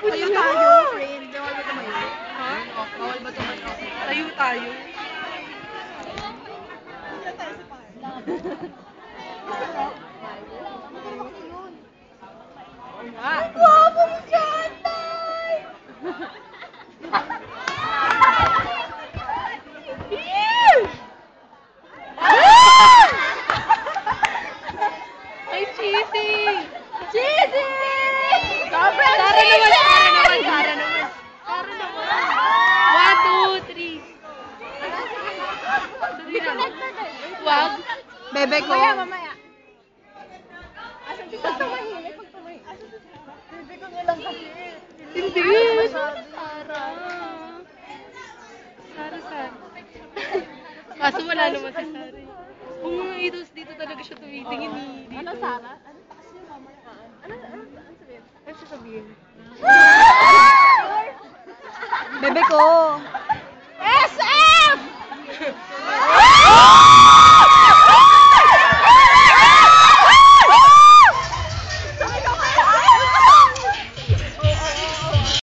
Tayo tayo, friend. Bawal ba tumayo? Ha? Bawal ba tumayo? Tayo tayo. Guwapo mo dyan, Tay! Ay, cheesy! Cheesy! Sobrang Sara naman, Sara naman, Sara naman. Sara naman. 1, 2, 3. Dali na. Wag. Bebe ko. Mamaya. Asan si Sara? Tumahimik, pag tumahimik. Bebe ko na lang kasi. Hindi. Sara. Sara. Kaso wala naman si Sara. Dito talaga siya tumitingin eh. Dito. Ano, Sara? Ano takas niyo mamaya? Ano sabihin? Ano sasabihin? Bebe ko.